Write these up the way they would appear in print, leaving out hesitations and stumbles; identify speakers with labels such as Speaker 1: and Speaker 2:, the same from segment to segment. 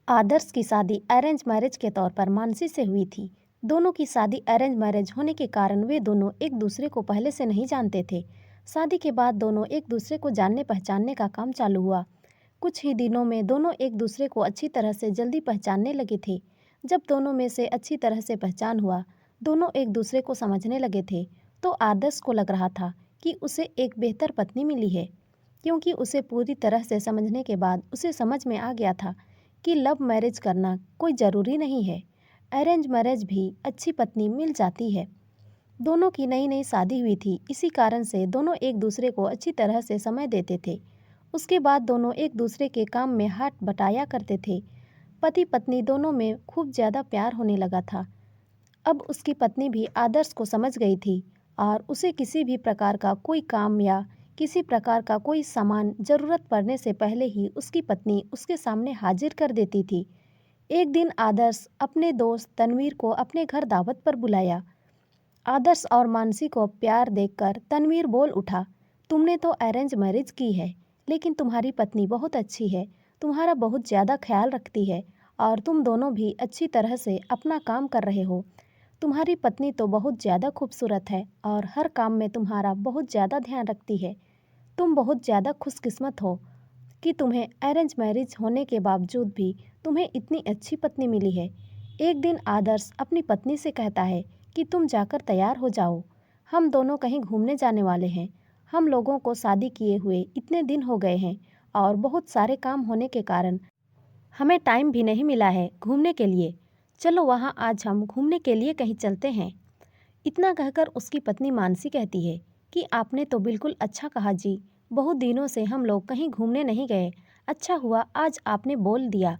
Speaker 1: आदर्श की शादी arrange marriage के तौर पर मानसी से हुई थी। दोनों की शादी अरेंज मैरिज होने के कारण वे दोनों एक दूसरे को पहले से नहीं जानते थे। शादी के बाद दोनों एक दूसरे को जानने पहचानने का काम चालू हुआ। कुछ ही दिनों में दोनों एक दूसरे को अच्छी तरह से जल्दी पहचानने लगे थे। जब दोनों में से अच्छी तरह से पहचान हुआ, दोनों एक दूसरे को समझने लगे थे, तो आदर्श को लग रहा था कि उसे एक बेहतर पत्नी मिली है, क्योंकि उसे पूरी तरह से समझने के बाद उसे समझ में आ गया था कि लव मैरिज करना कोई ज़रूरी नहीं है, अरेंज मैरिज भी अच्छी पत्नी मिल जाती है। दोनों की नई नई शादी हुई थी, इसी कारण से दोनों एक दूसरे को अच्छी तरह से समय देते थे। उसके बाद दोनों एक दूसरे के काम में हाथ बटाया करते थे। पति पत्नी दोनों में खूब ज़्यादा प्यार होने लगा था। अब उसकी पत्नी भी आदर्श को समझ गई थी और उसे किसी भी प्रकार का कोई काम या किसी प्रकार का कोई सामान ज़रूरत पड़ने से पहले ही उसकी पत्नी उसके सामने हाजिर कर देती थी। एक दिन आदर्श अपने दोस्त तनवीर को अपने घर दावत पर बुलाया। आदर्श और मानसी को प्यार देखकर तनवीर बोल उठा, तुमने तो अरेंज मैरिज की है, लेकिन तुम्हारी पत्नी बहुत अच्छी है, तुम्हारा बहुत ज़्यादा ख्याल रखती है और तुम दोनों भी अच्छी तरह से अपना काम कर रहे हो। तुम्हारी पत्नी तो बहुत ज़्यादा खूबसूरत है और हर काम में तुम्हारा बहुत ज़्यादा ध्यान रखती है। तुम बहुत ज़्यादा खुशकिस्मत हो कि तुम्हें अरेंज मैरिज होने के बावजूद भी तुम्हें इतनी अच्छी पत्नी मिली है। एक दिन आदर्श अपनी पत्नी से कहता है कि तुम जाकर तैयार हो जाओ, हम दोनों कहीं घूमने जाने वाले हैं। हम लोगों को शादी किए हुए इतने दिन हो गए हैं और बहुत सारे काम होने के कारण हमें टाइम भी नहीं मिला है घूमने के लिए। चलो वहाँ आज हम घूमने के लिए कहीं चलते हैं। इतना कहकर उसकी पत्नी मानसी कहती है कि आपने तो बिल्कुल अच्छा कहा जी, बहुत दिनों से हम लोग कहीं घूमने नहीं गए। अच्छा हुआ आज आपने बोल दिया,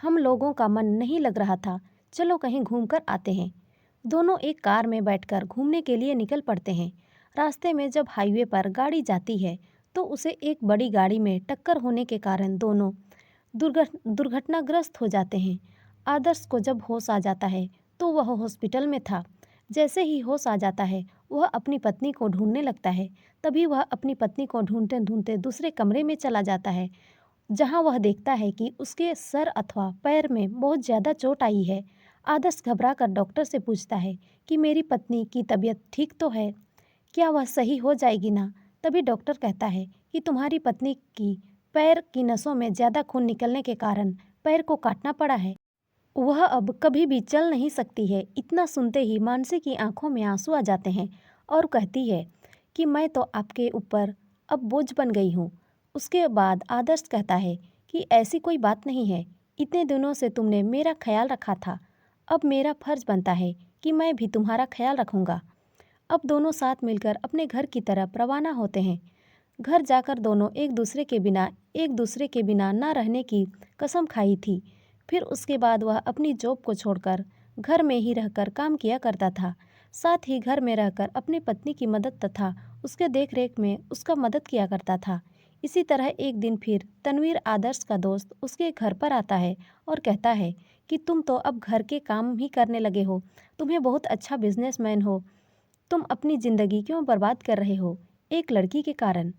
Speaker 1: हम लोगों का मन नहीं लग रहा था, चलो कहीं घूम कर आते हैं। दोनों एक कार में बैठकर घूमने के लिए निकल पड़ते हैं। रास्ते में जब हाईवे पर गाड़ी जाती है तो उसे एक बड़ी गाड़ी में टक्कर होने के कारण दोनों दुर्घटनाग्रस्त हो जाते हैं। आदर्श को जब होश आ जाता है तो वह हॉस्पिटल में था। जैसे ही होश आ जाता है वह अपनी पत्नी को ढूंढने लगता है। तभी वह अपनी पत्नी को ढूंढते ढूंढते दूसरे कमरे में चला जाता है, जहां वह देखता है कि उसके सर अथवा पैर में बहुत ज़्यादा चोट आई है। आदर्श घबराकर डॉक्टर से पूछता है कि मेरी पत्नी की तबीयत ठीक तो है, क्या वह सही हो जाएगी ना? तभी डॉक्टर कहता है कि तुम्हारी पत्नी की पैर की नसों में ज़्यादा खून निकलने के कारण पैर को काटना पड़ा है, वह अब कभी भी चल नहीं सकती है। इतना सुनते ही मानसी की आंखों में आंसू आ जाते हैं और कहती है कि मैं तो आपके ऊपर अब बोझ बन गई हूँ। उसके बाद आदर्श कहता है कि ऐसी कोई बात नहीं है, इतने दिनों से तुमने मेरा ख्याल रखा था, अब मेरा फर्ज बनता है कि मैं भी तुम्हारा ख्याल रखूँगा। अब दोनों साथ मिलकर अपने घर की तरफ रवाना होते हैं। घर जाकर दोनों एक दूसरे के बिना ना रहने की कसम खाई थी। फिर उसके बाद वह अपनी जॉब को छोड़कर घर में ही रहकर काम किया करता था। साथ ही घर में रहकर अपनी पत्नी की मदद तथा उसके देखरेख में उसका मदद किया करता था। इसी तरह एक दिन फिर तनवीर आदर्श का दोस्त उसके घर पर आता है और कहता है कि तुम तो अब घर के काम ही करने लगे हो, तुम्हें बहुत अच्छा बिजनेसमैन हो, तुम अपनी ज़िंदगी क्यों बर्बाद कर रहे हो एक लड़की के कारण?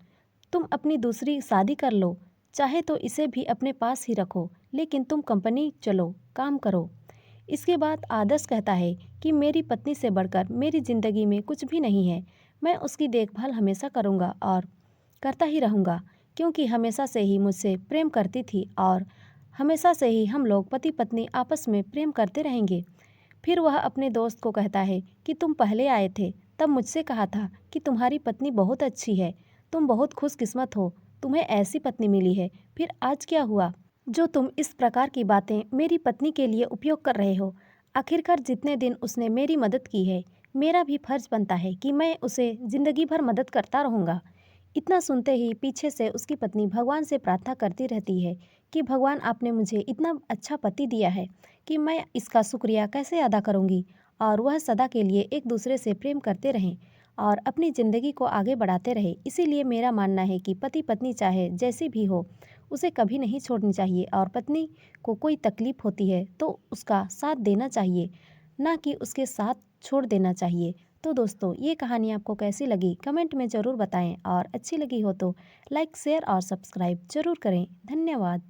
Speaker 1: तुम अपनी दूसरी शादी कर लो, चाहे तो इसे भी अपने पास ही रखो, लेकिन तुम कंपनी चलो, काम करो। इसके बाद आदर्श कहता है कि मेरी पत्नी से बढ़कर मेरी ज़िंदगी में कुछ भी नहीं है। मैं उसकी देखभाल हमेशा करूँगा और करता ही रहूँगा, क्योंकि हमेशा से ही मुझसे प्रेम करती थी और हमेशा से ही हम लोग पति पत्नी आपस में प्रेम करते रहेंगे। फिर वह अपने दोस्त को कहता है कि तुम पहले आए थे, तब मुझसे कहा था कि तुम्हारी पत्नी बहुत अच्छी है, तुम बहुत खुशकिस्मत हो, तुम्हें ऐसी पत्नी मिली है। फिर आज क्या हुआ जो तुम इस प्रकार की बातें मेरी पत्नी के लिए उपयोग कर रहे हो? आखिरकार जितने दिन उसने मेरी मदद की है, मेरा भी फर्ज बनता है कि मैं उसे ज़िंदगी भर मदद करता रहूँगा। इतना सुनते ही पीछे से उसकी पत्नी भगवान से प्रार्थना करती रहती है कि भगवान आपने मुझे इतना अच्छा पति दिया है कि मैं इसका शुक्रिया कैसे अदा करूँगी, और वह सदा के लिए एक दूसरे से प्रेम करते रहें और अपनी ज़िंदगी को आगे बढ़ाते रहे। इसीलिए मेरा मानना है कि पति पत्नी चाहे जैसी भी हो, उसे कभी नहीं छोड़नी चाहिए, और पत्नी को कोई तकलीफ़ होती है तो उसका साथ देना चाहिए, ना कि उसके साथ छोड़ देना चाहिए। तो दोस्तों, ये कहानी आपको कैसी लगी कमेंट में ज़रूर बताएं, और अच्छी लगी हो तो लाइक शेयर और सब्सक्राइब ज़रूर करें। धन्यवाद।